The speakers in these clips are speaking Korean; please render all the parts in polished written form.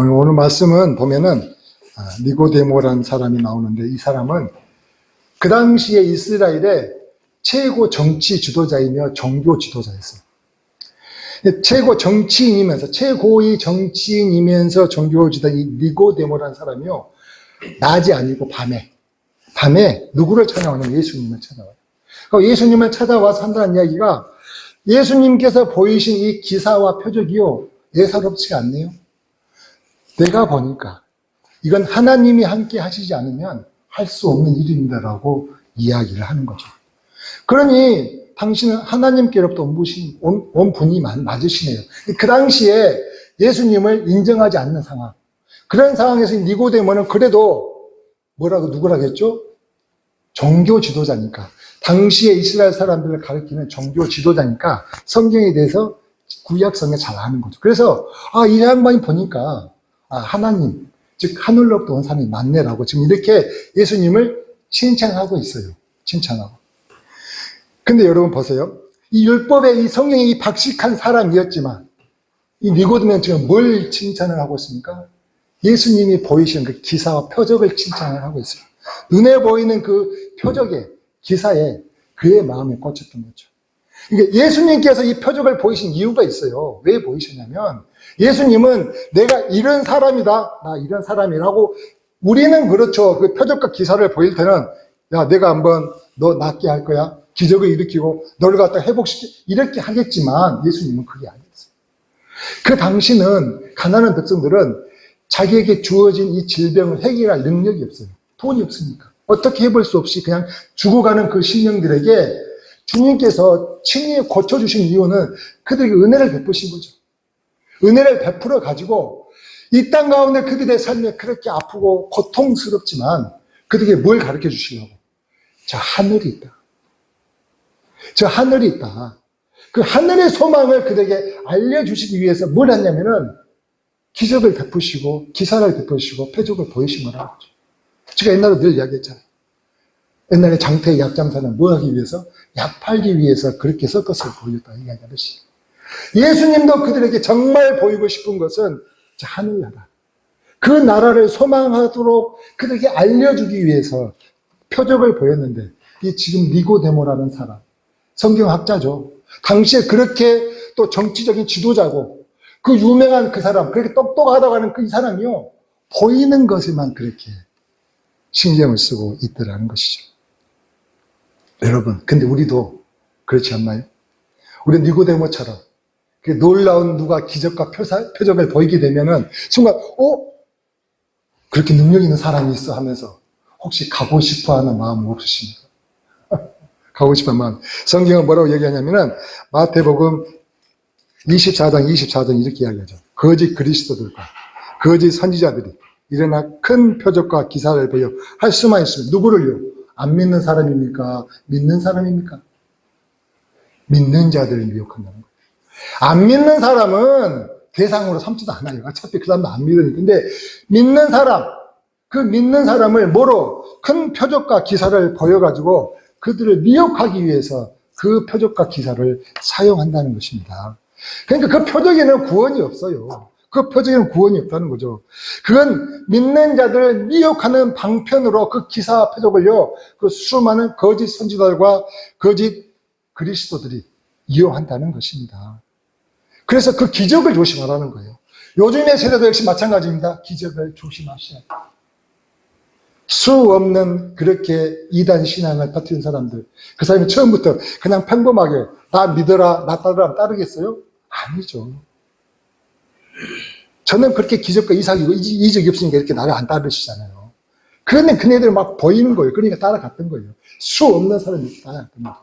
오늘 말씀은 보면은 니고데모라는 사람이 나오는데, 이 사람은 그 당시에 이스라엘의 최고 정치 지도자이며 종교 지도자였어요. 최고 정치인이면서, 최고의 정치인이면서 종교 지도자 이 니고데모라는 사람이요, 낮이 아니고 밤에 누구를 찾아오냐면 예수님을 찾아와요. 그러니까 예수님을 찾아와서 한다는 이야기가, 예수님께서 보이신 이 기사와 표적이요, 예사롭지가 않네요. 내가 보니까 이건 하나님이 함께 하시지 않으면 할 수 없는 일입니다라고 이야기를 하는 거죠. 그러니 당신은 하나님께로부터 온 분이 맞으시네요. 그 당시에 예수님을 인정하지 않는 상황, 그런 상황에서 니고데모는 그래도 누구라고 했죠? 종교 지도자니까, 당시에 이스라엘 사람들을 가리키는 종교 지도자니까 성경에 대해서 구약성에 잘 아는 거죠. 그래서 이 양반이 보니까 하나님, 즉 하늘로부터 온 사람이 맞네라고 지금 이렇게 예수님을 칭찬하고 있어요. 칭찬하고. 근데 여러분 보세요. 이 율법의 이 성경에 이 박식한 사람이었지만 이 니고데모는 지금 뭘 칭찬을 하고 있습니까? 예수님이 보이신 그 기사와 표적을 칭찬을 하고 있어요. 눈에 보이는 그 표적에, 기사에 그의 마음이 꽂혔던 거죠. 그러니까 예수님께서 이 표적을 보이신 이유가 있어요. 왜 보이셨냐면, 예수님은 내가 이런 사람이다, 나 이런 사람이라고, 우리는 그렇죠. 그 표적과 기사를 보일 때는, 야, 내가 한번 너 낫게 할 거야. 기적을 일으키고 너를 갖다 회복시키, 이렇게 하겠지만 예수님은 그게 아니었어요. 그 당시는, 가난한 백성들은 자기에게 주어진 이 질병을 해결할 능력이 없어요. 돈이 없으니까. 어떻게 해볼 수 없이 그냥 죽어가는 그 신령들에게 주님께서 친히 고쳐주신 이유는 그들에게 은혜를 베푸신 거죠. 은혜를 베풀어 가지고 이 땅 가운데 그들의 삶에 그렇게 아프고 고통스럽지만 그들에게 뭘 가르쳐 주시려고? 저 하늘이 있다. 저 하늘이 있다. 그 하늘의 소망을 그들에게 알려주시기 위해서 뭘 했냐면은 기적을 베푸시고 기사를 베푸시고 표적을 보이신 거라고 하죠. 제가 옛날에 늘 이야기했잖아요. 옛날에 장태의 약장사는 뭐 하기 위해서? 약 팔기 위해서 그렇게 서커스를 보였다 이야기하듯이, 예수님도 그들에게 정말 보이고 싶은 것은 저 하늘나라, 그 나라를 소망하도록 그들에게 알려주기 위해서 표적을 보였는데, 이 지금 니고데모라는 사람, 성경학자죠. 당시에 그렇게 또 정치적인 지도자고 그 유명한 그 사람, 그렇게 똑똑하다고 하는 그 이 사람이요, 보이는 것에만 그렇게 신경을 쓰고 있더라는 것이죠. 여러분, 근데 우리도 그렇지 않나요? 우리 니고데모처럼 놀라운 누가 기적과 표적을 보이게 되면은 순간 그렇게 능력 있는 사람이 있어 하면서 혹시 가고 싶어 하는 마음은 없으십니까? 가고 싶은 마음. 성경은 뭐라고 얘기하냐면은 마태복음 24장 24절 이렇게 이야기하죠. 거짓 그리스도들과 거짓 선지자들이 일어나 큰 표적과 기사를 보여 할 수만 있으면, 누구를요? 안 믿는 사람입니까? 믿는 사람입니까? 믿는 자들을 미혹한다는 거예요. 안 믿는 사람은 대상으로 삼지도 않아요. 어차피 그 사람도 안 믿으니까. 근데 믿는 사람, 그 믿는 사람을 뭐로? 큰 표적과 기사를 보여가지고 그들을 미혹하기 위해서 그 표적과 기사를 사용한다는 것입니다. 그러니까 그 표적에는 구원이 없어요. 그 표적에는 구원이 없다는 거죠. 그건 믿는 자들을 미혹하는 방편으로 그 기사와 표적을요, 그 수많은 거짓 선지자들과 거짓 그리스도들이 이용한다는 것입니다. 그래서 그 기적을 조심하라는 거예요. 요즘의 세대도 역시 마찬가지입니다. 기적을 조심하셔야 돼요. 수 없는 그렇게 이단 신앙을 퍼뜨린 사람들, 그 사람이 처음부터 그냥 평범하게 나 믿어라, 나 따르라 따르겠어요? 아니죠. 저는 그렇게 기적과 이적이 없으니까 이렇게 나를 안 따르시잖아요. 그런데 그네들 막 보이는 거예요. 그러니까 따라갔던 거예요. 수 없는 사람이 따라갔던 거예요.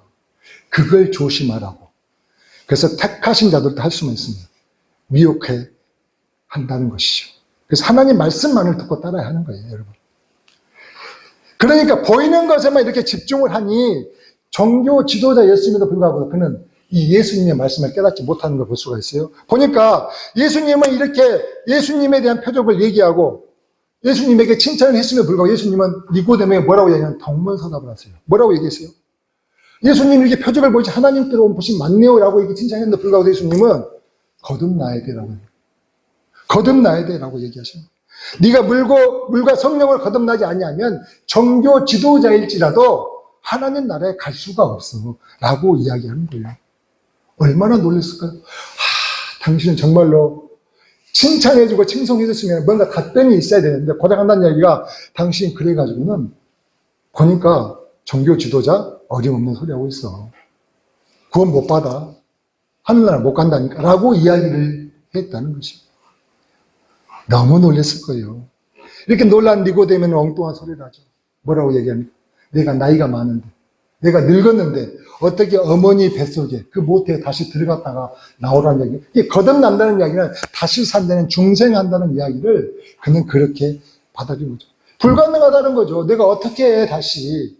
그걸 조심하라고. 그래서 택하신 자들도 할 수만 있으면 미혹해 한다는 것이죠. 그래서 하나님 말씀만을 듣고 따라야 하는 거예요, 여러분. 그러니까 보이는 것에만 이렇게 집중을 하니 종교 지도자였음에도 불구하고 그는 이 예수님의 말씀을 깨닫지 못하는 걸 볼 수가 있어요. 보니까 예수님은 이렇게 예수님에 대한 표적을 얘기하고 예수님에게 칭찬을 했음에도 불구하고 예수님은 니고데모에게 뭐라고 얘기하냐면 동문서답을 하세요. 뭐라고 얘기했어요? 예수님이 이렇게 표적을 보이지 하나님께로 온 것이 맞네요 라고 이렇게 칭찬했는데 불구하고 예수님은 거듭나야 되라고 해요. 거듭나야 돼라고 얘기하십니다. 네가 물과 성령을 거듭나지 아니하면 종교 지도자일지라도 하나님 나라에 갈 수가 없어 라고 이야기하는 거예요. 얼마나 놀랐을까요? 당신은 정말로 칭찬해주고 칭송해줬으면 뭔가 답변이 있어야 되는데 고백한다는 이야기가 당신이 그래가지고는 보니까 종교 지도자 어림없는 소리 하고 있어. 구원 못 받아. 하늘나라 못 간다니까 라고 이야기를 했다는 것입니다. 너무 놀랐을 거예요. 이렇게 놀란 니고데모는 엉뚱한 소리를 하죠. 뭐라고 얘기합니까? 내가 나이가 많은데, 내가 늙었는데 어떻게 어머니 뱃속에 그 모태에 다시 들어갔다가 나오라는 이야기. 이게 거듭난다는 이야기는 다시 산다는 중생한다는 이야기를 그는 그렇게 받아들인 거죠. 불가능하다는 거죠. 내가 어떻게 다시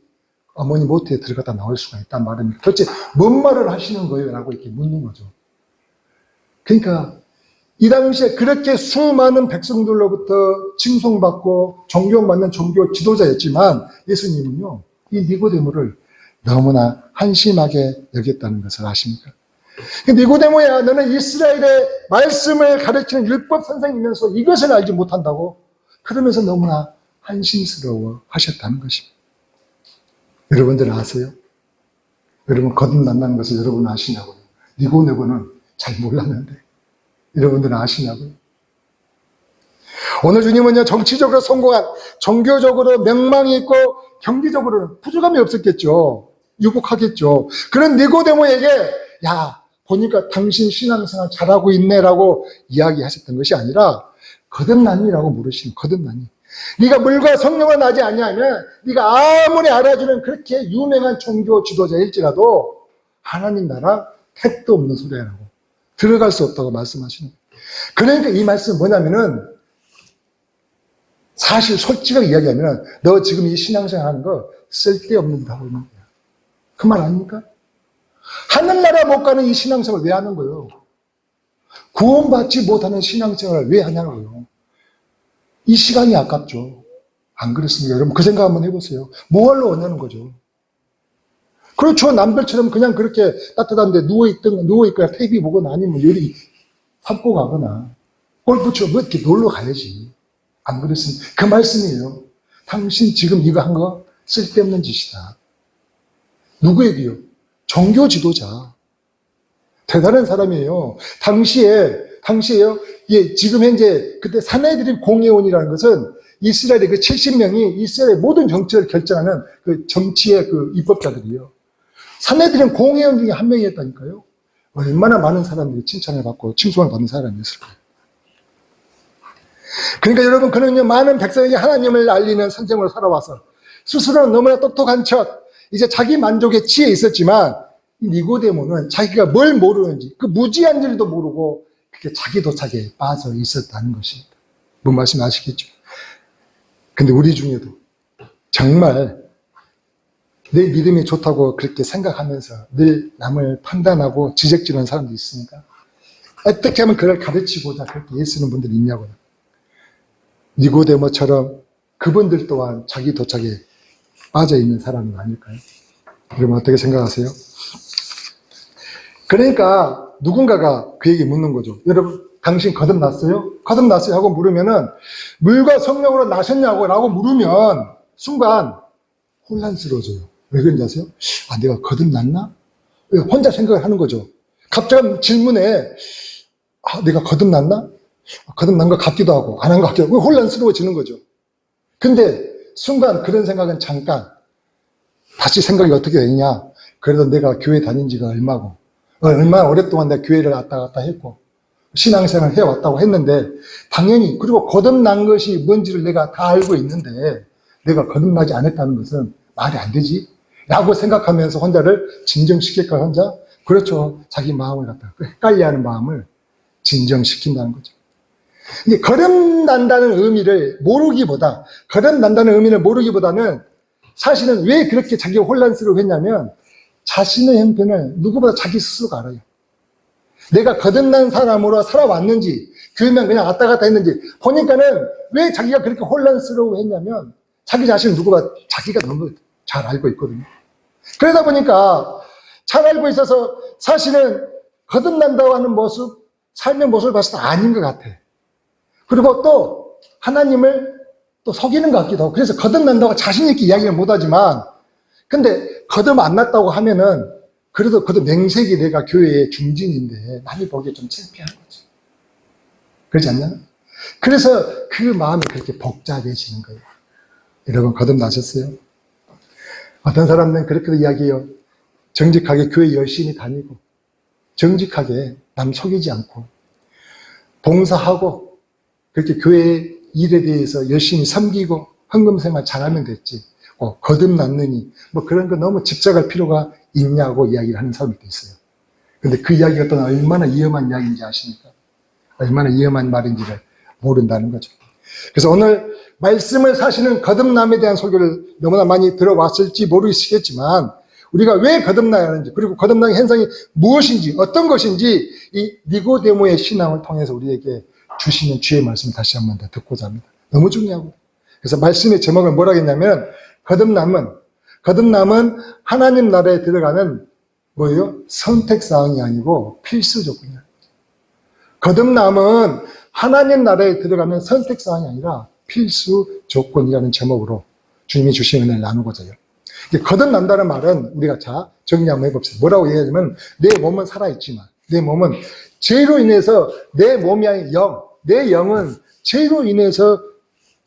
어머니 모태에 들어갔다 나올 수가 있단 말입니까? 도대체 뭔 말을 하시는 거예요? 라고 이렇게 묻는 거죠. 그러니까 이 당시에 그렇게 수많은 백성들로부터 칭송받고 존경받는 종교 지도자였지만 예수님은요, 이 니고데모를 너무나 한심하게 여겼다는 것을 아십니까? 니고데모야, 너는 이스라엘의 말씀을 가르치는 율법 선생이면서 이것을 알지 못한다고? 그러면서 너무나 한심스러워 하셨다는 것입니다. 여러분들 아세요? 여러분 거듭난다는 것을 여러분 아시냐고요? 니고데모는 잘 몰랐는데 여러분들은 아시냐고요? 오늘 주님은요, 정치적으로 성공한, 종교적으로 명망이 있고 경제적으로는 부족함이 없었겠죠. 유복하겠죠. 그런 니고데모에게 야, 보니까 당신 신앙생활 잘하고 있네라고 이야기하셨던 것이 아니라 거듭나니라고 물으시는 거듭나니. 네가 물과 성령을 나지 아니하면 네가 아무리 알아주는 그렇게 유명한 종교 지도자일지라도 하나님 나라 택도 없는 소리라고 들어갈 수 없다고 말씀하시는 거예요. 그러니까 이 말씀은 뭐냐면은 사실 솔직하게 이야기하면 너 지금 이 신앙생활 하는 거 쓸데없는 다고 있는 거야. 그 말 아닙니까? 하늘나라 못 가는 이 신앙생활 왜 하는 거예요? 구원받지 못하는 신앙생활을 왜 하냐고요? 이 시간이 아깝죠. 안 그렇습니까? 여러분 그 생각 한번 해보세요. 뭐하러 원하는 거죠? 그렇죠. 남들처럼 그냥 그렇게 따뜻한데 누워있거나 TV 보거나 아니면 요리 삶고 가거나 골프 치고 뭐 이렇게 놀러 가야지. 안 그렇습니까? 그 말씀이에요. 당신 지금 이거 한 거 쓸데없는 짓이다. 누구에게요? 종교 지도자. 대단한 사람이에요. 당시에요. 예, 지금 현재 그때 사내들인 공회원이라는 것은 이스라엘의 그 70명이 이스라엘의 모든 정치를 결정하는 그 정치의 그 입법자들이에요. 사내들인 공회원 중에 한 명이었다니까요. 얼마나 많은 사람들이 칭찬을 받고 칭송을 받는 사람이었을까요? 그러니까 여러분, 그는요, 많은 백성에게 하나님을 알리는 선생으로 살아와서 스스로는 너무나 똑똑한 척, 이제 자기 만족에 취해 있었지만 니고데모는 자기가 뭘 모르는지, 그 무지한 일도 모르고 그렇게 자기 도착에 빠져 있었다는 것입니다. 뭔 말씀 아시겠죠? 근데 우리 중에도 정말 내 믿음이 좋다고 그렇게 생각하면서 늘 남을 판단하고 지적질하는 사람도 있습니까? 어떻게 하면 그걸 가르치고자 그렇게 애쓰는 분들이 있냐고요. 니고데모처럼 그분들 또한 자기 도착에 빠져 있는 사람은 아닐까요? 여러분 어떻게 생각하세요? 그러니까 누군가가 그에게 묻는 거죠. 여러분 당신 거듭났어요? 거듭났어요? 하고 물으면은 물과 성령으로 나셨냐고 라고 물으면 순간 혼란스러워져요. 왜 그런지 아세요? 아, 내가 거듭났나? 혼자 생각을 하는 거죠. 갑자기 질문에 아, 내가 거듭났나? 거듭난 것 같기도 하고 안 한 것 같기도 하고 혼란스러워지는 거죠. 근데 순간 그런 생각은 잠깐 다시 생각이 어떻게 되느냐? 그래도 내가 교회 다닌 지가 얼마고 얼마나 오랫동안 내가 교회를 왔다 갔다 했고 신앙생활을 해왔다고 했는데 당연히 그리고 거듭난 것이 뭔지를 내가 다 알고 있는데 내가 거듭나지 않았다는 것은 말이 안 되지? 라고 생각하면서 혼자를 진정시킬까 혼자? 그렇죠. 자기 마음을 갖다 헷갈려하는 마음을 진정시킨다는 거죠. 이게 거듭난다는 의미를 모르기보다는 사실은 왜 그렇게 자기가 혼란스러워 했냐면 자신의 형편을 누구보다 자기 스스로가 알아요. 내가 거듭난 사람으로 살아왔는지 교회만 그냥 왔다 갔다 했는지 보니까는 왜 자기가 그렇게 혼란스러워 했냐면 자기 자신을 자기가 너무 잘 알고 있거든요. 그러다 보니까 잘 알고 있어서 사실은 거듭난다고 하는 모습, 삶의 모습을 봤을 때 아닌 것 같아. 그리고 또 하나님을 또 속이는 것 같기도 하고, 그래서 거듭난다고 자신있게 이야기를 못하지만, 근데 거듭 안 났다고 하면은 그래도 거듭 맹세기 내가 교회의 중진인데 남이 보기에 좀 창피한 거지. 그렇지 않나? 그래서 그 마음이 그렇게 복잡해지는 거예요. 여러분 거듭 나셨어요? 어떤 사람들은 그렇게 이야기해요. 정직하게 교회 열심히 다니고 정직하게 남 속이지 않고 봉사하고 그렇게 교회 일에 대해서 열심히 섬기고 헌금생활 잘하면 됐지. 거듭났느니 뭐 그런 거 너무 집착할 필요가 있냐고 이야기를 하는 사람도 있어요. 근데 그 이야기가 또 얼마나 위험한 이야기인지 아십니까? 얼마나 위험한 말인지를 모른다는 거죠. 그래서 오늘 말씀을 사시는 거듭남에 대한 소개를 너무나 많이 들어왔을지 모르시겠지만 우리가 왜 거듭나야 하는지, 그리고 거듭남의 현상이 무엇인지, 어떤 것인지 이 니고데모의 신앙을 통해서 우리에게 주시는 주의 말씀 다시 한번 더 듣고자 합니다. 너무 중요하고. 그래서 말씀의 제목을 뭐라 했냐면 거듭남은 하나님 나라에 들어가는 뭐예요? 선택사항이 아니고 필수 조건이에요. 거듭남은 하나님 나라에 들어가는 선택사항이 아니라 필수 조건이라는 제목으로 주님이 주신 은혜를 나누고자 해요. 거듭난다는 말은 우리가 자 정리 한번 해봅시다. 뭐라고 얘기하냐면 내 몸은 살아있지만 내 몸은 죄로 인해서 내 몸이 아닌 내 영은 죄로 인해서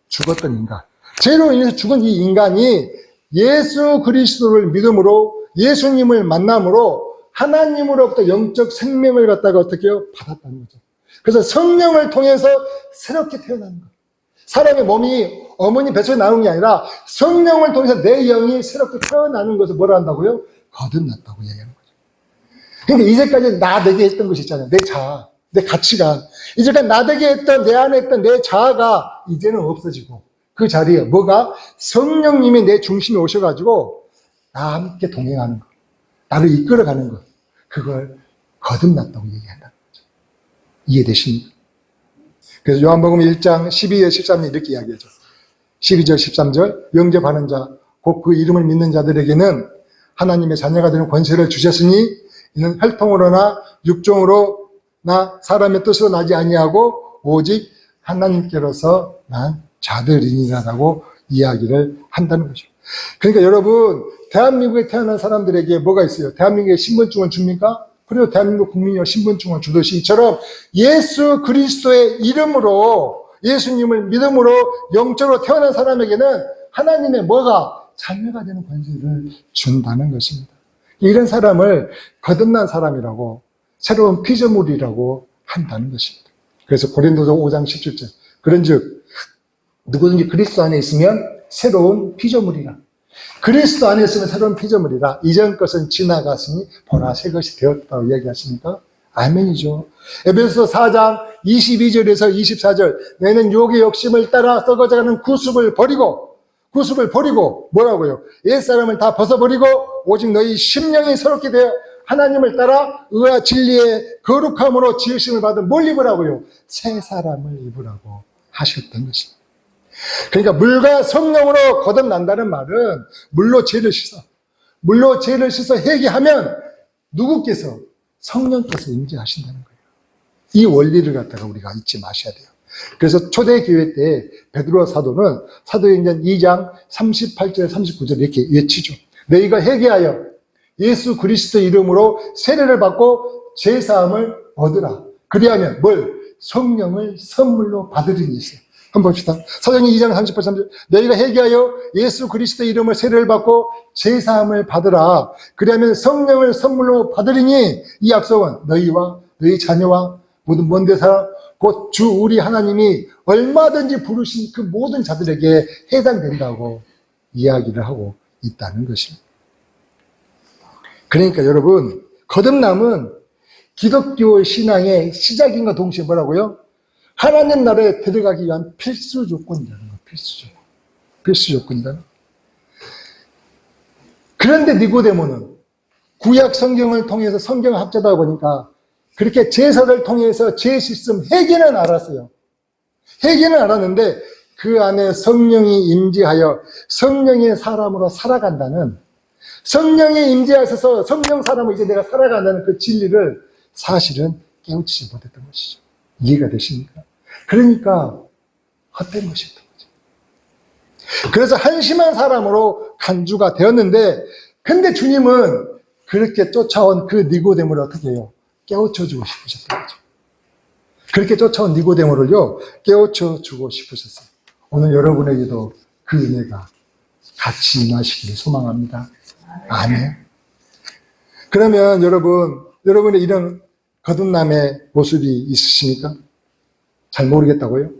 죽었던 인간, 죄로 인해서 죽은 이 인간이 예수 그리스도를 믿음으로 예수님을 만남으로 하나님으로부터 영적 생명을 갖다가 어떻게 해요? 받았다는 거죠. 그래서 성령을 통해서 새롭게 태어나는 거예요. 사람의 몸이 어머니 뱃속에 나오는 게 아니라 성령을 통해서 내 영이 새롭게 태어나는 것을 뭐라 한다고요? 거듭났다고 얘기하는 거죠. 그러니까 이제까지 나되게 했던 것이 있잖아요. 내 자아, 내 가치관. 이제까지 나되게 했던 내 안에 있던 내 자아가 이제는 없어지고 그 자리에 뭐가? 성령님이 내 중심에 오셔가지고 나와 함께 동행하는 것, 나를 이끌어가는 것, 그걸 거듭났다고 얘기한다는 거죠. 이해되십니까? 그래서 요한복음 1장 12절 13절 이렇게 이야기하죠. 12절 13절 영접하는 자, 곧 그 이름을 믿는 자들에게는 하나님의 자녀가 되는 권세를 주셨으니 이는 혈통으로나 육종으로나 사람의 뜻으로 나지 아니하고 오직 하나님께로서 난 자들이니라라고 이야기를 한다는 거죠. 그러니까 여러분 대한민국에 태어난 사람들에게 뭐가 있어요? 대한민국에 신분증을 줍니까? 그리고 대한민국 국민이 신분증을 주듯이 이처럼 예수 그리스도의 이름으로 예수님을 믿음으로 영적으로 태어난 사람에게는 하나님의 뭐가? 자녀가 되는 권세를 준다는 것입니다. 이런 사람을 거듭난 사람이라고 새로운 피조물이라고 한다는 것입니다. 그래서 고린도서 5장 17절 그런즉 누구든지 그리스도 안에 있으면 새로운 피조물이라. 그리스도 안에 있으면 새로운 피조물이라. 이전 것은 지나갔으니 보라 새 것이 되었다고 얘기하십니까? 아멘이죠. 에베소서 4장 22절에서 24절 너희는 욕의 욕심을 따라 썩어져가는 구습을 버리고 뭐라고요? 옛사람을 다 벗어버리고 오직 너희 심령이 새롭게 되어 하나님을 따라 의와 진리의 거룩함으로 지으심을 받은 뭘 입으라고요? 새 사람을 입으라고 하셨던 것입니다. 그러니까 물과 성령으로 거듭난다는 말은 물로 죄를 씻어 회개하면 누구께서? 성령께서 임재하신다는 거예요. 이 원리를 갖다가 우리가 잊지 마셔야 돼요. 그래서 초대교회 때 베드로 사도는 사도행전 2장 38절 39절 이렇게 외치죠. 너희가 회개하여 예수 그리스도 이름으로 세례를 받고 죄사함을 얻으라. 그리하면 뭘? 성령을 선물로 받으리니 있어요. 한번 봅시다. 사도행전 2장 38, 30절 너희가 회개하여 예수 그리스도 이름으로 세례를 받고 죄사함을 받으라. 그리하면 성령을 선물로 받으리니 이 약속은 너희와 너희 자녀와 모든 먼 데 사람 곧 주 우리 하나님이 얼마든지 부르신 그 모든 자들에게 해당된다고 이야기를 하고 있다는 것입니다. 그러니까 여러분 거듭남은 기독교 신앙의 시작인과 동시에 뭐라고요? 하나님 나라에 들어가기 위한 필수 조건이라는 거예요. 필수 조건이라는. 그런데 니고데모는 구약 성경을 통해서 성경을 학자다 보니까 그렇게 제사를 통해서 죄 씻음 회개는 알았어요. 회개는 알았는데 그 안에 성령이 임재하여 성령의 사람으로 살아간다는, 성령이 임재하셔서 성령 사람으로 이제 내가 살아간다는 그 진리를 사실은 깨우치지 못했던 것이죠. 이해가 되십니까? 그러니까 헛된 것이었던 거죠. 그래서 한심한 사람으로 간주가 되었는데, 근데 주님은 그렇게 쫓아온 그 니고데모를 어떻게 해요? 깨우쳐주고 싶으셨던 거죠. 그렇게 쫓아온 니고데모를요, 깨우쳐주고 싶으셨어요. 오늘 여러분에게도 그 은혜가 같이 임하시기를 소망합니다. 아멘. 그러면 여러분의 이런 거듭남의 모습이 있으십니까? 잘 모르겠다고요?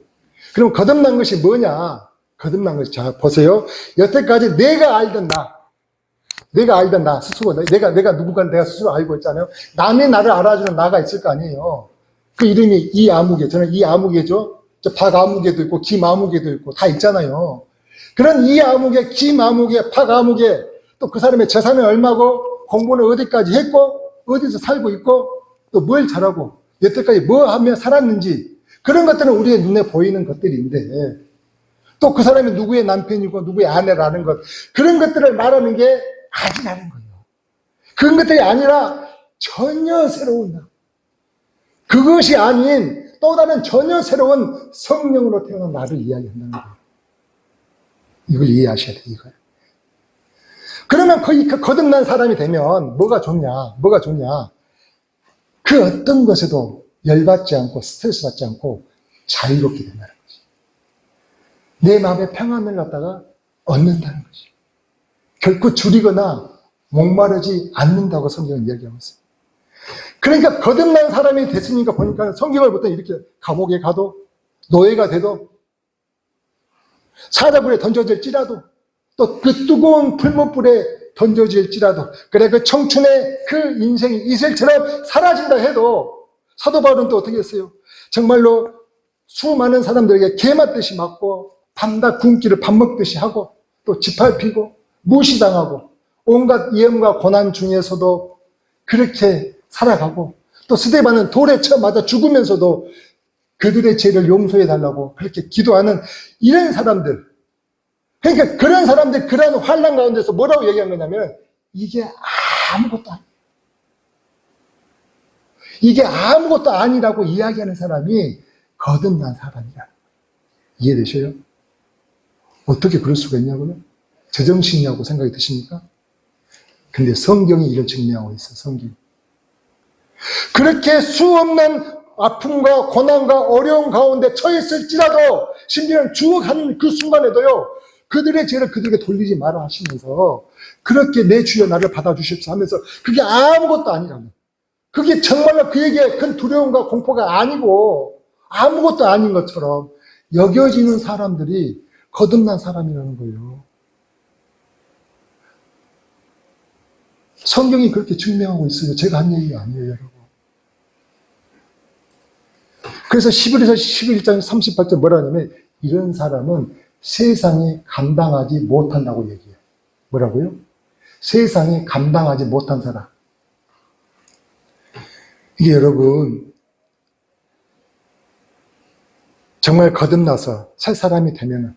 그럼 거듭난 것이 뭐냐? 거듭난 것이, 자, 보세요. 여태까지 내가 알던 나 스스로, 내가 누군가 내가 스스로 알고 있잖아요. 남이 나를 알아주는 나가 있을 거 아니에요. 그 이름이 이아무개, 저는 이아무개죠. 저 박아무개도 있고, 김아무개도 있고, 다 있잖아요. 그런 이아무개, 김아무개, 박아무개, 또 그 사람의 재산은 얼마고, 공부는 어디까지 했고, 어디서 살고 있고, 또 뭘 잘하고, 여태까지 뭐 하며 살았는지, 그런 것들은 우리의 눈에 보이는 것들인데, 또 그 사람이 누구의 남편이고, 누구의 아내라는 것, 그런 것들을 말하는 게 아니라는 거예요. 그런 것들이 아니라 전혀 새로운 나. 그것이 아닌 또 다른 전혀 새로운 성령으로 태어난 나를 이야기한다는 거예요. 이걸 이해하셔야 돼요, 이걸. 그러면 그 거듭난 사람이 되면 뭐가 좋냐? 그 어떤 것에도 열받지 않고 스트레스 받지 않고 자유롭게 된다는 거지. 내 마음의 평안을 갖다가 얻는다는 거지. 결코 줄이거나 목마르지 않는다고 성경은 이야기하고 있어요. 그러니까 거듭난 사람이 됐으니까 보니까 성경을 보통 이렇게 감옥에 가도 노예가 돼도 사자굴에 던져질지라도 또 그 뜨거운 풀무불에 던져질지라도 그래 그 청춘의 그 인생이 이슬처럼 사라진다 해도 사도 바울은 또 어떻게 했어요? 정말로 수많은 사람들에게 개 맞듯이 맞고 밤낮 굶기를 밥 먹듯이 하고 또 짓밟히고 무시당하고 온갖 위험과 고난 중에서도 그렇게 살아가고 또 스데반은 돌에 쳐 맞아 죽으면서도 그들의 죄를 용서해 달라고 그렇게 기도하는 이런 사람들, 그러니까 그런 사람들 그런 환난 가운데서 뭐라고 얘기한 거냐면 이게 아무것도 아니에요. 이게 아무것도 아니라고 이야기하는 사람이 거듭난 사람이라는 거예요. 이해되셔요? 어떻게 그럴 수가 있냐고요? 제정신이라고 생각이 드십니까? 근데 성경이 이를 증명하고 있어요. 성경이. 그렇게 수없는 아픔과 고난과 어려움 가운데 처했을지라도 심지어는 죽어가는 그 순간에도요 그들의 죄를 그들에게 돌리지 마라 하시면서 그렇게 내 주여 나를 받아주십사 하면서 그게 아무것도 아니라면 그게 정말로 그에게 큰 두려움과 공포가 아니고 아무것도 아닌 것처럼 여겨지는 사람들이 거듭난 사람이라는 거예요. 성경이 그렇게 증명하고 있어요. 제가 한 얘기가 아니에요, 여러분. 그래서 11장 38절 뭐라 하냐면 이런 사람은 세상에 감당하지 못한다고 얘기해요. 뭐라고요? 세상에 감당하지 못한 사람. 이게 여러분 정말 거듭나서 새 사람이 되면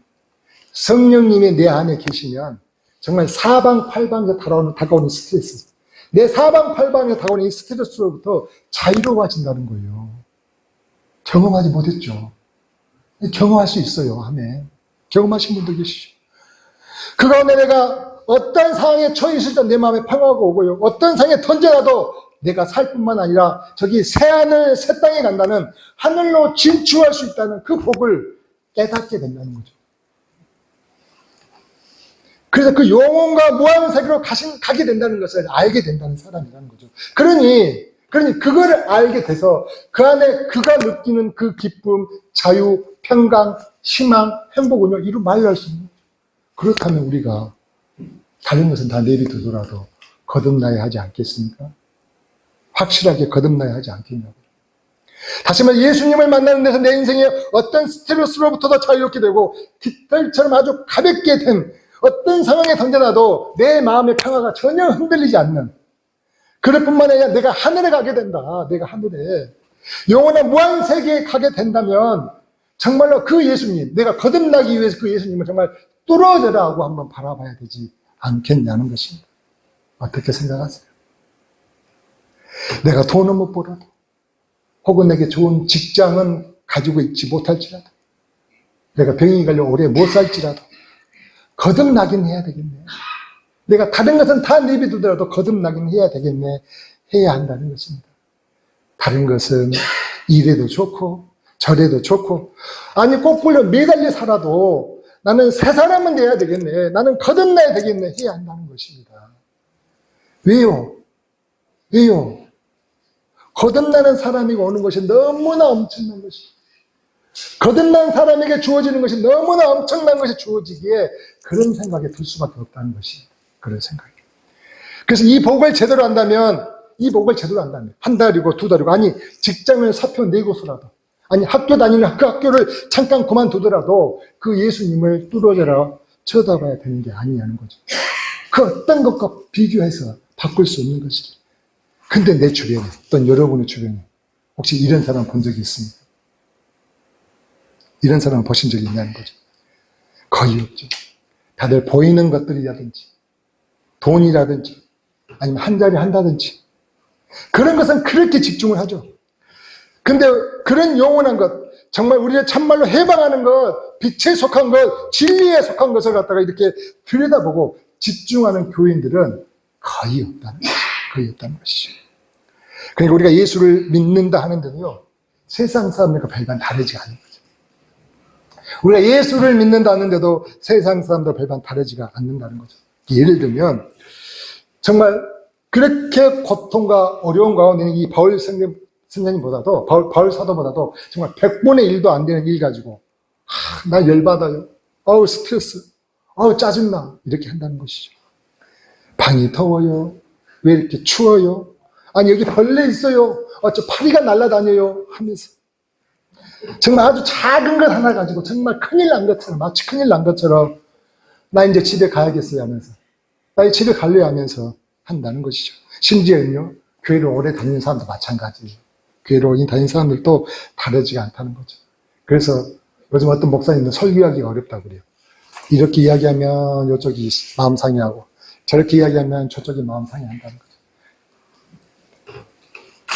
성령님이 내 안에 계시면 정말 사방팔방에 다가오는 스트레스, 내 사방팔방에 다가오는 이 스트레스로부터 자유로워진다는 거예요. 경험하지 못했죠. 경험할 수 있어요. 아멘. 경험하신 분들 계시죠. 그 가운데 내가 어떤 상황에 처해 있을 때 내 마음에 평화가 오고요. 어떤 상황에 던져놔도 내가 살 뿐만 아니라 저기 새하늘 새 땅에 간다는 하늘로 진출할 수 있다는 그 복을 깨닫게 된다는 거죠. 그래서 그 영혼과 무한 세계로 가게 된다는 것을 알게 된다는 사람이라는 거죠. 그러니 그거를 알게 돼서 그 안에 그가 느끼는 그 기쁨, 자유, 평강, 희망, 행복은요, 이루 말할 수 있는 거죠. 그렇다면 우리가 다른 것은 다 내비두더라도 거듭나야 하지 않겠습니까? 확실하게 거듭나야 하지 않겠냐고요. 다시 말해 예수님을 만나는 데서 내 인생에 어떤 스트레스로부터도 자유롭게 되고 깃털처럼 아주 가볍게 된 어떤 상황에 던져놔도 내 마음의 평화가 전혀 흔들리지 않는, 그럴 뿐만 아니라 내가 하늘에 가게 된다. 내가 하늘에 영원한 무한세계에 가게 된다면 정말로 그 예수님, 내가 거듭나기 위해서 그 예수님을 정말 뚫어져라 하고 한번 바라봐야 되지 않겠냐는 것입니다. 어떻게 생각하세요? 내가 돈은 못 벌어도 혹은 내게 좋은 직장은 가지고 있지 못할지라도, 내가 병이 걸려 오래 못 살지라도 거듭나긴 해야 되겠네. 내가 다른 것은 다 내비두더라도 거듭나긴 해야 되겠네. 해야 한다는 것입니다. 다른 것은 이래도 좋고 저래도 좋고, 아니 거꾸로 매달려 살아도 나는 새 사람은 돼야 되겠네, 나는 거듭나야 되겠네 해야 한다는 것입니다. 왜요? 왜요? 거듭나는 사람이고 오는 것이 너무나 엄청난 것이, 거듭난 사람에게 주어지는 것이 너무나 엄청난 것이 주어지기에 그런 생각에 들 수밖에 없다는 것이, 그런 생각이에요. 그래서 이 복을 제대로 한다면, 한 달이고 두 달이고, 아니 직장을 사표 내고서라도, 아니 학교 다니는 그 학교를 잠깐 그만두더라도 그 예수님을 뚫어져라 쳐다봐야 되는 게 아니냐는 거죠. 그 어떤 것과 비교해서 바꿀 수 없는 것이죠. 근데 내 주변에, 또는 여러분의 주변에 혹시 이런 사람 본 적이 있습니까? 이런 사람 보신 적이 있냐는 거죠. 거의 없죠. 다들 보이는 것들이라든지 돈이라든지 아니면 한 자리 한다든지 그런 것은 그렇게 집중을 하죠. 근데 그런 영원한 것, 정말 우리를 참말로 해방하는 것, 빛에 속한 것, 진리에 속한 것을 갖다가 이렇게 들여다보고 집중하는 교인들은 거의 없다는 것이죠. 그러니까 우리가 예수를 믿는다 하는데도요, 세상 사람들과 별반 다르지 않은 거죠. 우리가 예수를 믿는다 하는데도 세상 사람들과 별반 다르지가 않는다는 거죠. 예를 들면 정말 그렇게 고통과 어려운 가운데 있는 이 바울 선생님보다도, 바울 사도보다도 정말 100분의 1도 안 되는 일 가지고 나 열받아요, 아우 스트레스, 아우 짜증나, 이렇게 한다는 것이죠. 방이 더워요, 왜 이렇게 추워요, 아니 여기 벌레 있어요, 저 파리가 날아다녀요 하면서 정말 아주 작은 것 하나 가지고 정말 큰일 난 것처럼, 마치 큰일 난 것처럼 나 이제 집에 가야겠어요 하면서, 나 이제 집에 갈래요 하면서 한다는 것이죠. 심지어는요, 교회를 오래 다니는 사람도 마찬가지예요. 교회를 오래 다니는 사람들도 다르지가 않다는 거죠. 그래서 요즘 어떤 목사님은 설교하기가 어렵다고 그래요. 이렇게 이야기하면 이쪽이 마음 상해하고 저렇게 이야기하면 저쪽이 마음 상해한다는 거죠.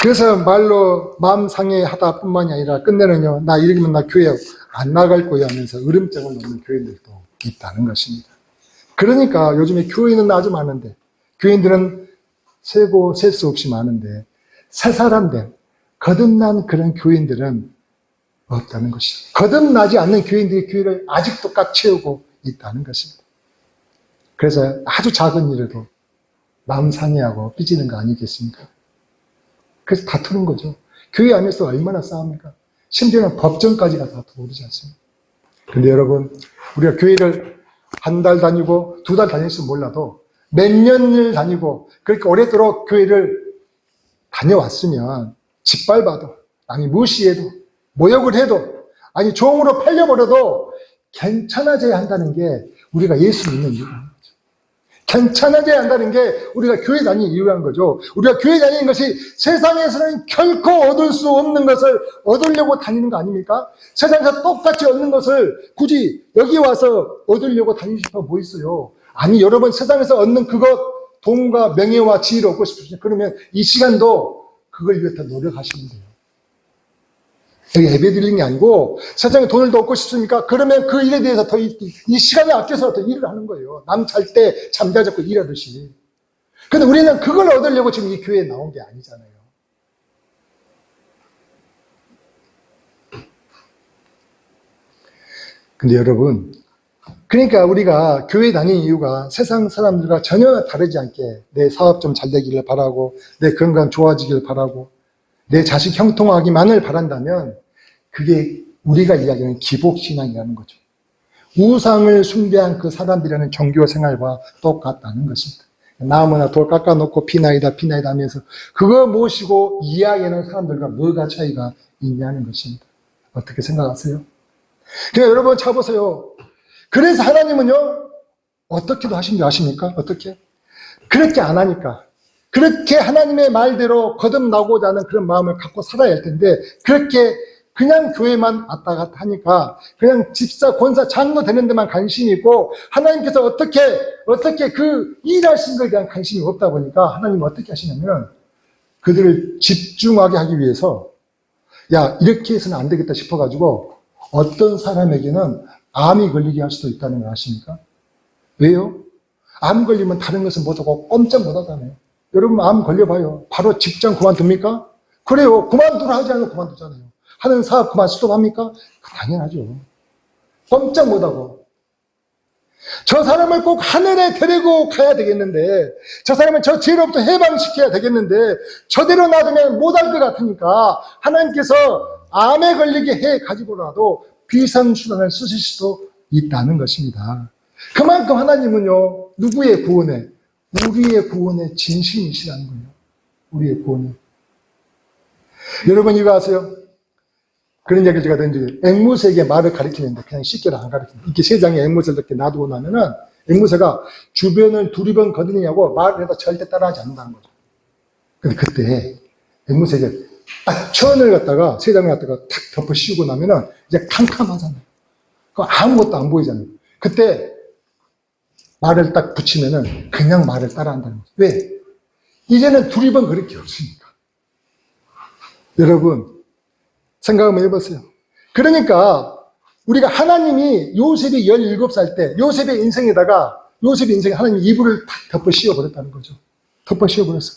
그래서 말로 마음 상해하다 뿐만이 아니라 끝내는요, 나 이러면 나 교회 안 나갈 거야 하면서 으름장을 놓는 교인들도 있다는 것입니다. 그러니까 요즘에 교인은 아주 많은데, 교인들은 세고 셀 수 없이 많은데, 새 사람들, 거듭난 그런 교인들은 없다는 것이죠. 거듭나지 않는 교인들이 교회를 아직도 꽉 채우고 있다는 것입니다. 그래서 아주 작은 일에도 마음 상해하고 삐지는 거 아니겠습니까? 그래서 다투는 거죠. 교회 안에서 얼마나 싸웁니까? 심지어는 법정까지 가서 다투고 그러지 않습니까? 근데 여러분, 우리가 교회를 한 달 다니고 두 달 다닐지 몰라도 몇 년을 다니고 그렇게 오래도록 교회를 다녀왔으면 짓밟아도, 아니 무시해도, 모욕을 해도, 아니 종으로 팔려버려도 괜찮아져야 한다는 게 우리가 예수 믿는 이유라는 거죠. 괜찮아져야 한다는 게 우리가 교회 다니는 이유라는 거죠. 우리가 교회 다니는 것이 세상에서는 결코 얻을 수 없는 것을 얻으려고 다니는 거 아닙니까? 세상에서 똑같이 얻는 것을 굳이 여기 와서 얻으려고 다니실 거 뭐 있어요? 아니 여러분, 세상에서 얻는 그것, 돈과 명예와 지위를 얻고 싶으시면 그러면 이 시간도 그걸 위해 더 노력하시면 돼요. 여기 예배 드리는 게 아니고 세상에 돈을 더 얻고 싶습니까? 그러면 그 일에 대해서 더 이 시간을 아껴서 더 일을 하는 거예요. 남 잘 때 잠자 잡고 일하듯이. 근데 우리는 그걸 얻으려고 지금 이 교회에 나온 게 아니잖아요. 근데 여러분, 그러니까 우리가 교회 다니는 이유가 세상 사람들과 전혀 다르지 않게 내 사업 좀 잘 되기를 바라고, 내 건강 좋아지기를 바라고, 내 자식 형통하기만을 바란다면 그게 우리가 이야기하는 기복신앙이라는 거죠. 우상을 숭배한 그 사람들이라는 종교 생활과 똑같다는 것입니다. 나무나 돌 깎아놓고 피나이다 하면서 그거 모시고 이야기하는 사람들과 뭐가 차이가 있냐는 것입니다. 어떻게 생각하세요? 그러니까 여러분 잘 보세요. 그래서 하나님은요, 어떻게도 하신 줄 아십니까? 어떻게? 그렇게 안 하니까. 그렇게 하나님의 말대로 거듭나고자 하는 그런 마음을 갖고 살아야 할 텐데, 그렇게 그냥 교회만 왔다 갔다 하니까 그냥 집사, 권사, 장로 되는 데만 관심이 있고 하나님께서 어떻게 그 일하신 것에 대한 관심이 없다 보니까 하나님은 어떻게 하시냐면 그들을 집중하게 하기 위해서 야, 이렇게 해서는 안 되겠다 싶어가지고 어떤 사람에게는 암이 걸리게 할 수도 있다는 걸 아십니까? 왜요? 암 걸리면 다른 것은 못하고 꼼짝 못하잖아요. 여러분 암 걸려봐요. 바로 직장 그만둡니까? 그래요. 그만두라 하지 않으면 그만두잖아요. 하는 사업 그만 스톱합니까? 당연하죠. 꼼짝 못하고. 저 사람을 꼭 하늘에 데리고 가야 되겠는데, 저 사람을 저 죄로부터 해방시켜야 되겠는데, 저대로 놔두면 못할 것 같으니까 하나님께서 암에 걸리게 해 가지고라도 비상수단을 쓰실 수도 있다는 것입니다. 그만큼 하나님은요, 누구의 구원에? 우리의 구원에 진심이시라는 거예요. 우리의 구원에. 여러분 이거 아세요? 그런 이야기를 제가 든 적이, 앵무새에게 말을 가르치는데 그냥 쉽게는 안 가르칩니다. 이렇게 세 장의 앵무새를 이렇게 놔두고 나면은 앵무새가 주변을 두리번 거드느냐고 말을 해도 절대 따라하지 않는다는 거죠. 근데 그때 앵무새에게 딱 천을 갖다가 세 장을 갖다가 탁 덮어 씌우고 나면은 이제 캄캄하잖아요. 그럼 아무것도 안 보이잖아요. 그때 말을 딱 붙이면은 그냥 말을 따라한다는 거죠. 왜? 이제는 두리번 그럴 게 없으니까. 여러분 생각 한번 해보세요. 그러니까 우리가 하나님이 요셉이 17살 때 요셉의 인생에 하나님이 이불을 탁 덮어 씌워버렸다는 거죠. 덮어 씌워버렸어.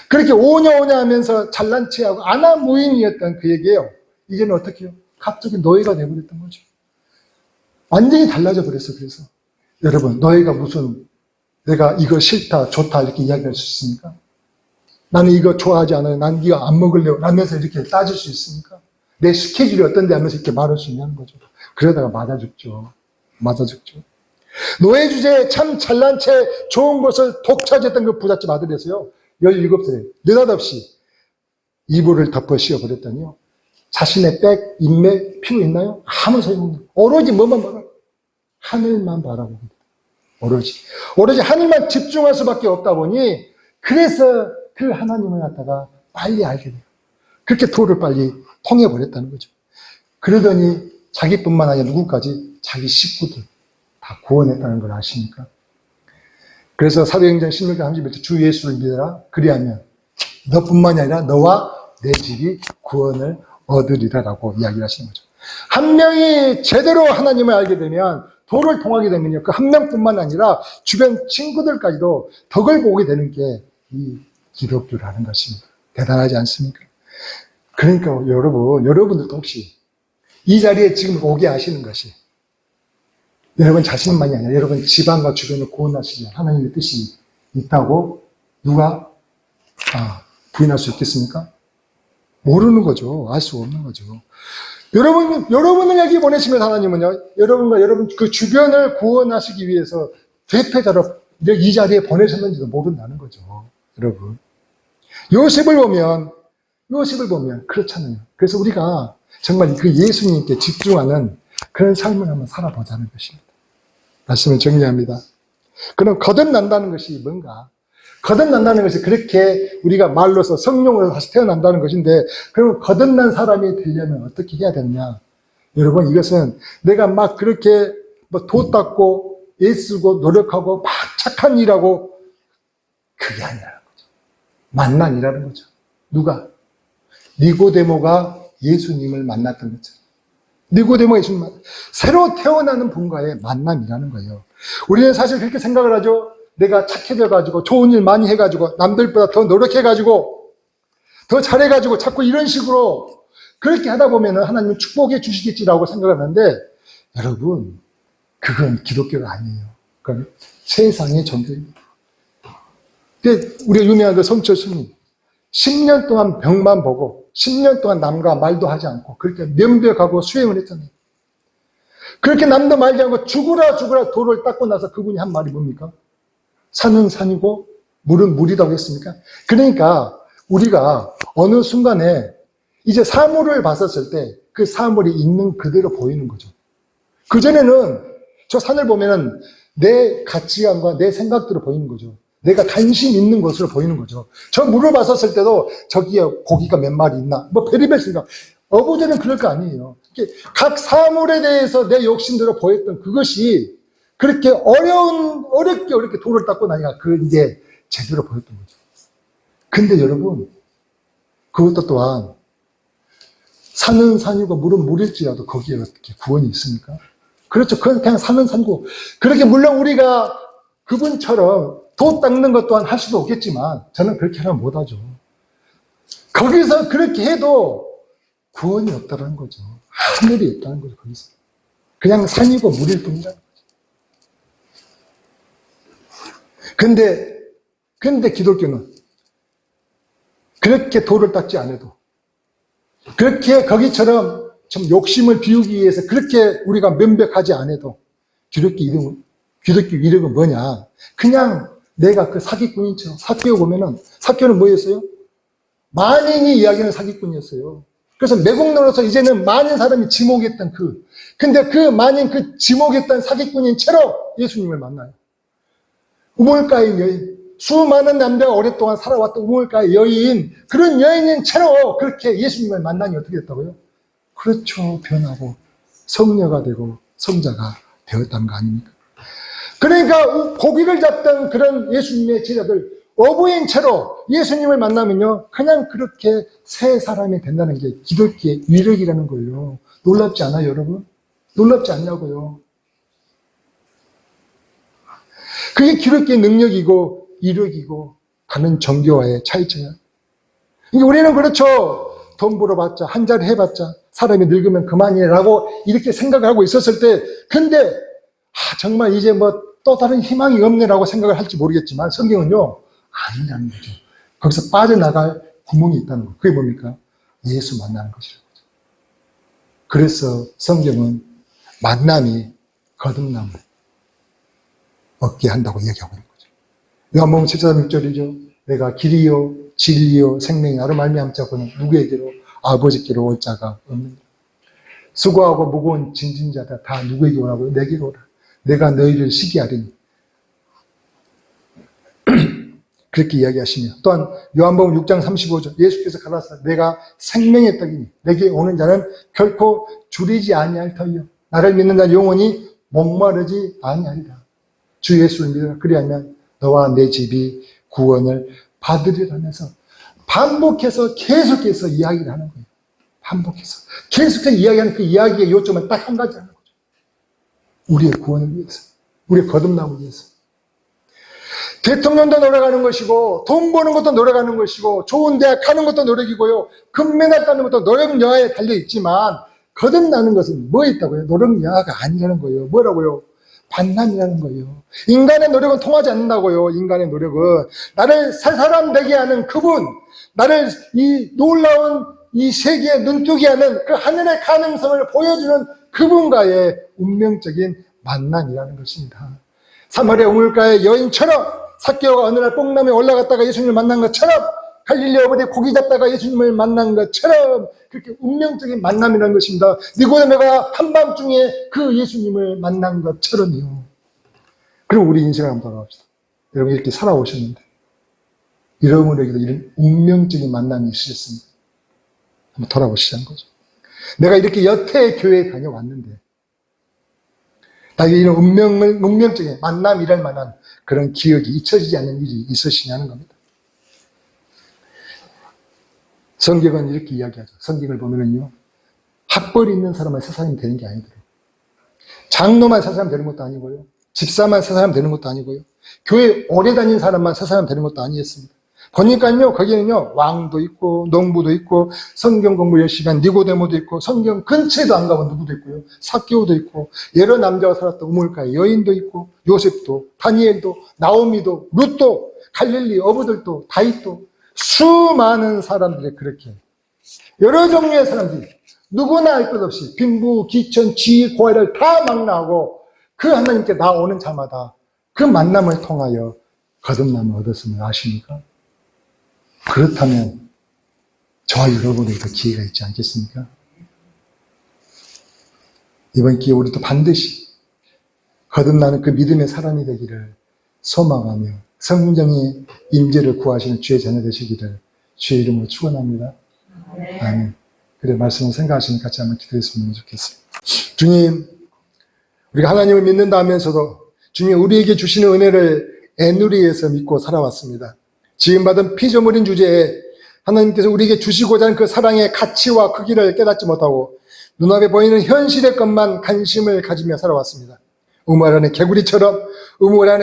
그렇게 오냐 하면서 잘난 체하고 아나무인이었던 그에게요. 이제는 어떻게 해요? 갑자기 노예가 되어버렸던 거죠. 완전히 달라져 버렸어. 그래서 여러분 너희가 무슨 내가 이거 싫다 좋다 이렇게 이야기할 수 있습니까? 나는 이거 좋아하지 않아요. 난 이거 안 먹으려고 라면서 이렇게 따질 수 있습니까? 내 스케줄이 어떤데 하면서 이렇게 말할 수 있냐는 거죠. 그러다가 맞아 죽죠. 노예 주제에 참 잘난 채 좋은 것을 독차지했던 그 부잣집 아들이었어요. 17살에 느닷없이 이불을 덮어 씌워버렸더니요. 자신의 백, 인맥, 필요 있나요? 아무 소용없는 오로지 뭐만 바라? 하늘만 바라보고 오로지 하늘만 집중할 수밖에 없다 보니 그래서 그 하나님을 갖다가 빨리 알게 돼요. 그렇게 도를 빨리 통해버렸다는 거죠. 그러더니 자기뿐만 아니라 누구까지? 자기 식구들 다 구원했다는 걸 아십니까? 그래서 사도행전 16장 31절 주 예수를 믿어라. 그리하면 너뿐만이 아니라 너와 내 집이 구원을 얻으리라라고 이야기를 하시는 거죠. 한 명이 제대로 하나님을 알게 되면 도를 통하게 되면요. 그 한 명뿐만 아니라 주변 친구들까지도 덕을 보게 되는 게 이 기독교라는 것입니다. 대단하지 않습니까? 그러니까 여러분들도 혹시 이 자리에 지금 오게 하시는 것이 여러분 자신만이 아니라 여러분 집안과 주변을 구원하시는 하나님의 뜻이 있다고 누가 부인할 수 있겠습니까? 모르는 거죠. 알 수 없는 거죠. 여러분을 여기 보내시면 하나님은요, 여러분과 여러분 그 주변을 구원하시기 위해서 대표자로 이 자리에 보내셨는지도 모른다는 거죠. 여러분. 요셉을 보면 그렇잖아요. 그래서 우리가 정말 그 예수님께 집중하는 그런 삶을 한번 살아보자는 것입니다. 말씀을 정리합니다. 그럼 거듭난다는 것이 뭔가? 거듭난다는 것이 그렇게 우리가 말로서 성령으로 다시 태어난다는 것인데, 그럼 거듭난 사람이 되려면 어떻게 해야 되느냐? 여러분, 이것은 내가 막 그렇게 도 닦고 애쓰고 노력하고 막 착한 일하고 그게 아니라는 거죠. 만난이라는 거죠. 누가? 니고데모가 예수님을 만났던 거죠. 니고데모가 예수님을 만났던 새로 태어나는 분과의 만남이라는 거예요. 우리는 사실 그렇게 생각을 하죠. 내가 착해져가지고 좋은 일 많이 해가지고 남들보다 더 노력해가지고 더 잘해가지고 자꾸 이런 식으로 그렇게 하다 보면 하나님은 축복해 주시겠지라고 생각하는데 여러분 그건 기독교가 아니에요. 그건 세상의 종교입니다. 우리가 유명한 그 성철스님 10년 동안 벽만 보고 10년 동안 남과 말도 하지 않고 그렇게 명백하고 수행을 했잖아요. 그렇게 남도 말지 않고 죽으라 돌을 닦고 나서 그분이 한 말이 뭡니까? 산은 산이고 물은 물이라고 했습니까? 그러니까 우리가 어느 순간에 이제 사물을 봤었을 때 그 사물이 있는 그대로 보이는 거죠. 그전에는 저 산을 보면은 내 가치관과 내 생각대로 보이는 거죠. 내가 관심 있는 것으로 보이는 거죠. 저 물을 봤었을 때도 저기에 고기가 몇 마리 있나 뭐 별의별 생각. 어부들은 그럴 거 아니에요. 각 사물에 대해서 내 욕심대로 보였던 그것이 그렇게 어렵게 돌을 닦고 나니까 그 이제 제대로 보였던 거죠. 근데 여러분, 그것도 또한 산은 산이고 물은 물일지라도 거기에 어떻게 구원이 있습니까? 그렇죠. 그건 그냥 산은 산고. 그렇게 물론 우리가 그분처럼 도 닦는 것 또한 할 수도 없겠지만 저는 그렇게 하면 못하죠. 거기서 그렇게 해도 구원이 없다는 거죠. 하늘이 없다는 거죠. 거기서. 그냥 산이고 물일 뿐이라는 거죠. 근데 기독교는 그렇게 도를 닦지 않아도 그렇게 거기처럼 좀 욕심을 비우기 위해서 그렇게 우리가 면벽하지 않아도 기독교 이력은 뭐냐? 그냥 내가 그 사기꾼인처럼 사개오 보면은 사개오는 뭐였어요? 만인이 이야기하는 사기꾼이었어요. 그래서 매국노로서 이제는 많은 사람이 지목했던 근데 그 만인 그 지목했던 사기꾼인 채로 예수님을 만나요. 우물가의 여인, 수많은 남자가 오랫동안 살아왔던 우물가의 여인, 그런 여인인 채로 그렇게 예수님을 만나니 어떻게 됐다고요? 그렇죠. 변하고 성녀가 되고 성자가 되었다는 거 아닙니까? 그러니까 고기를 잡던 그런 예수님의 제자들, 어부인 채로 예수님을 만나면요, 그냥 그렇게 새 사람이 된다는 게 기독교의 위력이라는 거예요. 놀랍지 않아요, 여러분? 놀랍지 않냐고요? 그게 기독교의 능력이고 이력이고 다른 종교와의 차이점이야. 우리는 그렇죠. 돈 벌어봤자 한 자리 해봤자 사람이 늙으면 그만이라고 이렇게 생각을 하고 있었을 때, 근데 정말 이제 뭐 또 다른 희망이 없네라고 생각을 할지 모르겠지만 성경은요 아니라는 거죠. 거기서 빠져나갈 구멍이 있다는 거. 그게 뭡니까? 예수 만나는 것이라는 거죠. 그래서 성경은 만남이 거듭남을 얻게 한다고 얘기하고 있는 거죠. 요한복음 14장 6절이죠. 내가 길이요 진리요 생명이 나로 말미암지 자고는 누구에게로 아버지께로 올 자가 없느니라. 수고하고 무거운 짐진 자다 다 누구에게 오라고요? 내게로 오라. 내가 너희를 쉬게 하리니. 그렇게 이야기하시며 또한 요한복음 6장 35절 예수께서 가라사대 내가 생명의 떡이니 내게 오는 자는 결코 줄이지 아니할 터이요 나를 믿는 자 영원히 목마르지 아니하리라. 주 예수를 믿으라. 그리하면 너와 내 집이 구원을 받으리라면서 반복해서 계속해서 이야기를 하는 거예요. 반복해서 계속해서 이야기하는 그 이야기의 요점은 딱 한 가지라는 거죠. 우리의 구원을 위해서, 우리의 거듭남을 위해서. 대통령도 노력하는 것이고 돈 버는 것도 노력하는 것이고 좋은 대학 가는 것도 노력이고요. 금메달 따는 것도 노력 여하에 달려있지만 거듭나는 것은 뭐 있다고요? 노력 여하가 아니라는 거예요. 뭐라고요? 만남이라는 거예요. 인간의 노력은 통하지 않는다고요. 인간의 노력은 나를 새 사람 되게 하는 그분, 나를 이 놀라운 이 세계에 눈뜨게 하는 그 하늘의 가능성을 보여주는 그분과의 운명적인 만남이라는 것입니다. 사마리아 우물가의 여인처럼 삭개오가 어느 날 뽕나무에 올라갔다가 예수님을 만난 것처럼 갈릴리 어부들이 고기 잡다가 예수님을 만난 것처럼 그렇게 운명적인 만남이라는 것입니다. 니고데모가 한밤중에 그 예수님을 만난 것처럼요. 그리고 우리 인생을 한번 돌아봅시다. 여러분 이렇게 살아오셨는데 여러분에게도 이런 운명적인 만남이 있으셨습니다. 한번 돌아보시자는 거죠. 내가 이렇게 여태 교회에 다녀왔는데 나에게 이런 운명적인 만남이랄 만한 그런 기억이 잊혀지지 않는 일이 있으시냐는 겁니다. 성경은 이렇게 이야기하죠. 성경을 보면은요, 학벌이 있는 사람만 새 사람이 되는 게 아니더라고요. 장로만 새 사람 되는 것도 아니고요. 집사만 새 사람 되는 것도 아니고요. 교회 오래 다닌 사람만 새 사람 되는 것도 아니었습니다. 보니까요, 거기에는요, 왕도 있고, 농부도 있고, 성경 공부 열심히 한 니고데모도 있고, 성경 근처에도 안 가본 누구도 있고요, 삭개오도 있고, 여러 남자가 살았던 우물가의 여인도 있고, 요셉도, 다니엘도, 나오미도, 룻도, 갈릴리 어부들도, 다윗도, 수많은 사람들이 그렇게, 여러 종류의 사람들이, 누구나 알 것 없이, 빈부, 기천, 지위, 고해를 다 망라하고, 그 하나님께 나오는 자마다 그 만남을 통하여 거듭남을 얻었음을 아십니까? 그렇다면 저와 여러분에게도 기회가 있지 않겠습니까? 이번 기회에 우리도 반드시 거듭나는 그 믿음의 사람이 되기를 소망하며 성령의 임재를 구하시는 주의 자녀 되시기를 주의 이름으로 축원합니다. 아멘. 그래 말씀을 생각하시면 같이 한번 기도했으면 좋겠습니다. 주님, 우리가 하나님을 믿는다 하면서도 주님 우리에게 주시는 은혜를 애누리에서 믿고 살아왔습니다. 지음받은 피조물인 주제에 하나님께서 우리에게 주시고자 하는 그 사랑의 가치와 크기를 깨닫지 못하고 눈앞에 보이는 현실의 것만 관심을 가지며 살아왔습니다. 우물 안의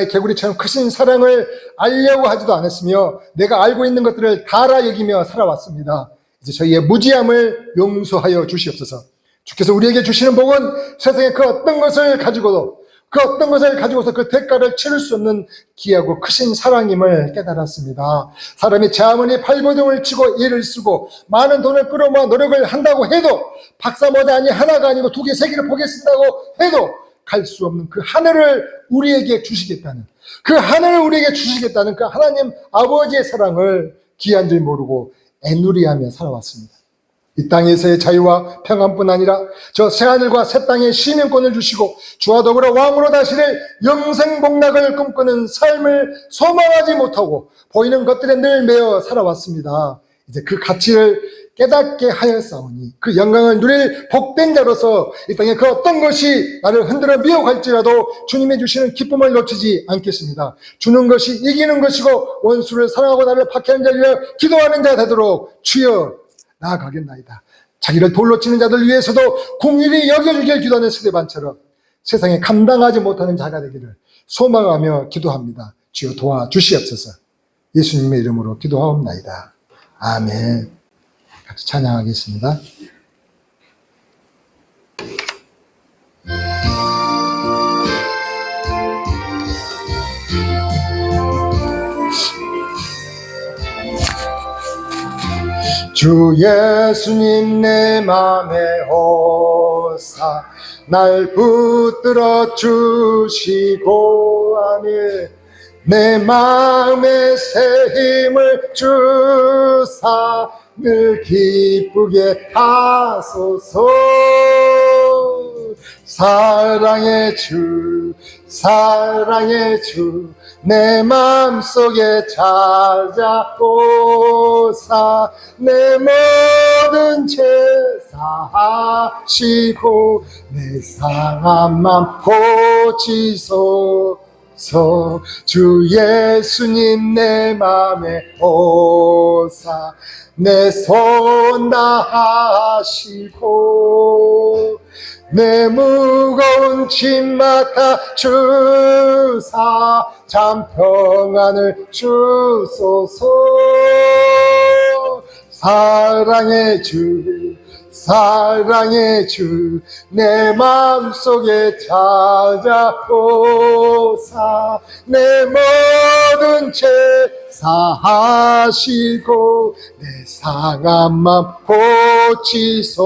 개구리처럼 크신 사랑을 알려고 하지도 않았으며 내가 알고 있는 것들을 다라 여기며 살아왔습니다. 이제 저희의 무지함을 용서하여 주시옵소서. 주께서 우리에게 주시는 복은 세상에 그 어떤 것을 가지고서 그 대가를 치를 수 없는 귀하고 크신 사랑임을 깨달았습니다. 사람이 제 아무리 발버둥을 치고 일을 쓰고 많은 돈을 끌어모아 노력을 한다고 해도 박사 모자 하나가 아니고 2개, 3개를 보겠다고 해도 갈 수 없는 그 하늘을 우리에게 주시겠다는 그 하나님 아버지의 사랑을 귀한 줄 모르고 애누리하며 살아왔습니다. 이 땅에서의 자유와 평안뿐 아니라 저 새하늘과 새 땅에 시민권을 주시고 주와 더불어 왕으로 다스릴 영생복락을 꿈꾸는 삶을 소망하지 못하고 보이는 것들에 늘 매여 살아왔습니다. 이제 그 가치를 깨닫게 하였사오니 그 영광을 누릴 복된 자로서 이 땅에 그 어떤 것이 나를 흔들어 미혹할지라도 주님이 주시는 기쁨을 놓치지 않겠습니다. 주는 것이 이기는 것이고 원수를 사랑하고 나를 박해하는 자를 기도하는 자 되도록 주여 나아가겠나이다. 자기를 돌로 치는 자들 위해서도 긍휼히 여겨주길 기도하는 스데반처럼 세상에 감당하지 못하는 자가 되기를 소망하며 기도합니다. 주여 도와주시옵소서. 예수님의 이름으로 기도하옵나이다. 아멘. 같이 찬양하겠습니다. 주 예수님 내 맘에 오사 날 붙들어 주시고 아멘. 내 마음에 새 힘을 주사 늘 기쁘게 하소서. 사랑의 주 내 맘속에 찾아오사 내 모든 죄 사하시고 내 상한 맘 고치소서. 주 예수님 내 맘에 오사 내 손 다하시고 내 무거운 짐 맡아 주사 참 평안을 주소서. 사랑의 주 내 마음속에 찾아오사 내 모든 죄 사하시고 내 상한 맘 고치소서.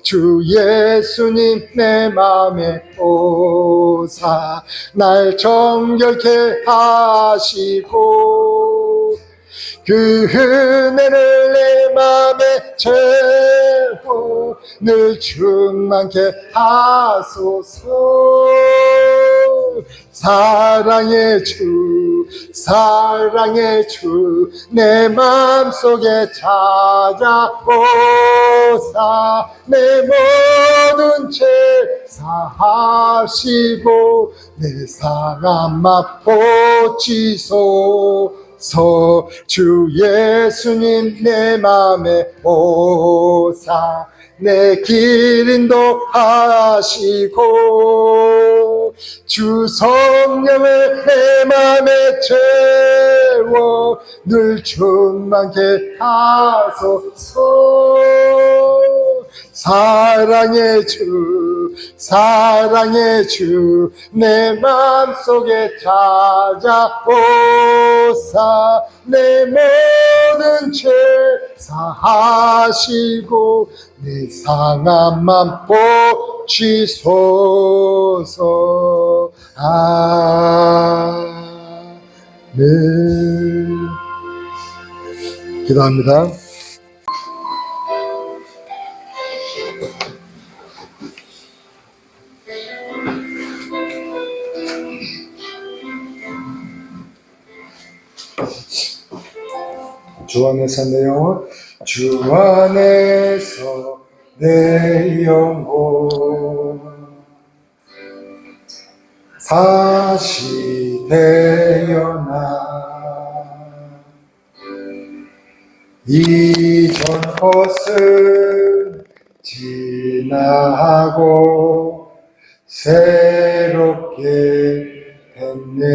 주 예수님 내 맘에 오사 날 정결케 하시고 그 은혜를 내 맘에 채워 늘 충만케 하소서. 사랑의 주 내 맘속에 찾아오사 내 모든 죄 사하시고 내 상한 맘 고치소서. 주 예수님 내 맘에 오사 내 길 인도하시고 주 성령을 내 맘에 채워 늘 충만케 하소서. 사랑의 주 내 맘속에 찾아오사 내 모든 죄 사하시고 내 상한 맘 고치소서. 아멘. 기도합니다. 주 안에서 내 영혼, 주 안에서 내 영혼 다시 태어나 이전 것은 지나고 새롭게 됐네.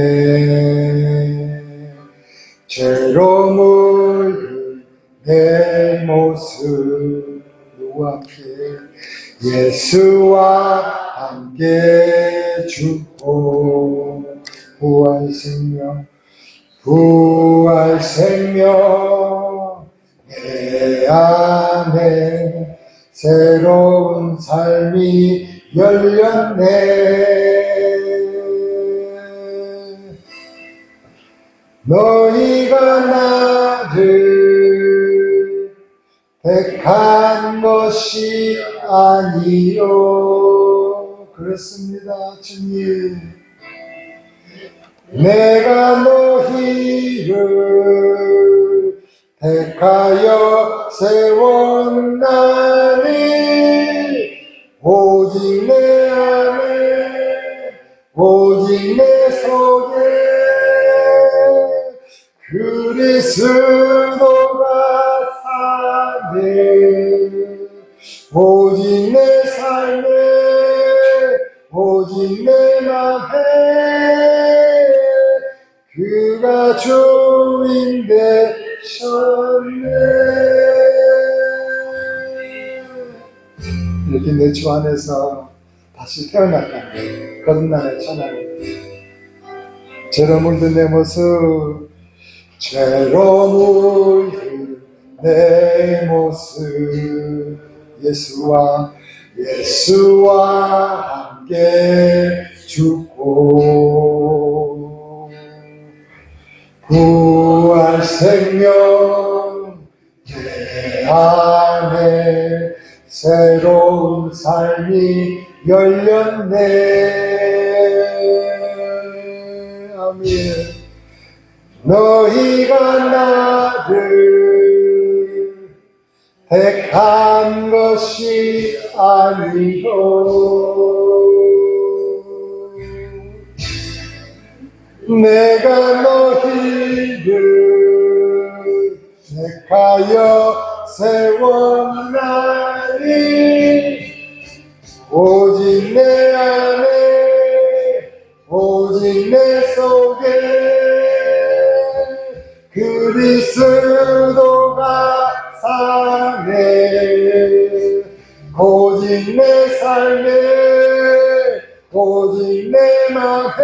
죄로 물든 내 모습 누구 앞에 예수와 함께 죽고 부활 생명 내 안에 새로운 삶이 열렸네. 너희가 나를 택한 것이 아니요. 그렇습니다, 주님. 내가 너희를 택하여 세웠나니 오직 내 안에 오직 내 속에 그리스도가 사네. 오직 내 삶에 오직 내 맘에 그가 주인 되셨네. 이렇게 내 주 안에서 다시 태어났다. 거듭남의 천하에 죄로 물든 내 모습 죄로 물든 내 모습 예수와 함께 죽고 부활 생명 내 안에 새로운 삶이 열렸네. 아멘. 너희가 나를 택한 것이 아니요. 내가 너희를 택하여 세웠나니 오직 내 안에 오직 내 속에 그리스도가 사네. 오직 내 삶에 오직 내 맘에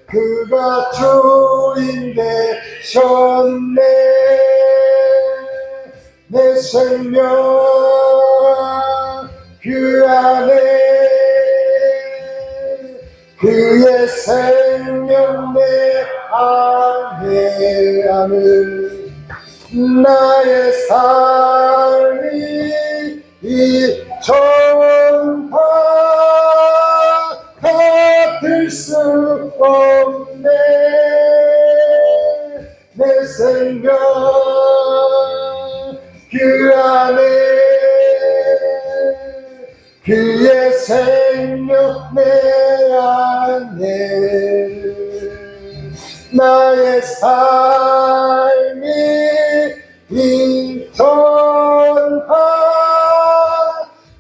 그가 주인 되셨네. 내 생명 그 안에 그의 생명 내 안에 나의 삶이 이 전파 같을 수 없네. 내 생명 그 안에 그의 생명 내 안에 나의 삶이 이 전파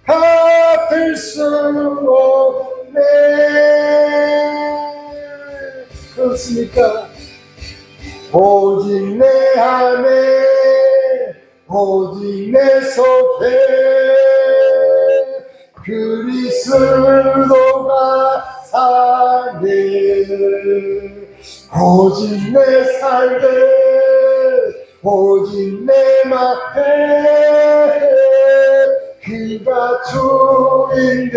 같을 수 없네. 그렇습니까? 오직 내 안에 오직 내 속에 그리스도가 사네. 오직 내 삶에 오직 내 맘에 그가 주인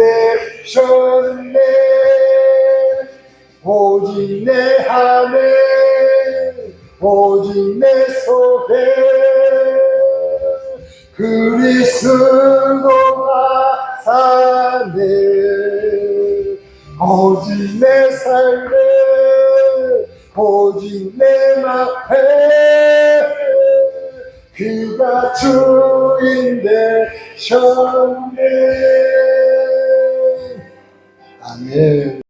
되셨네. 오직 내 안에 오직 내 속에 그리스도가 사네. 오직 내 삶에 오직 내 맘에 그가 주인 되셨네. 아멘.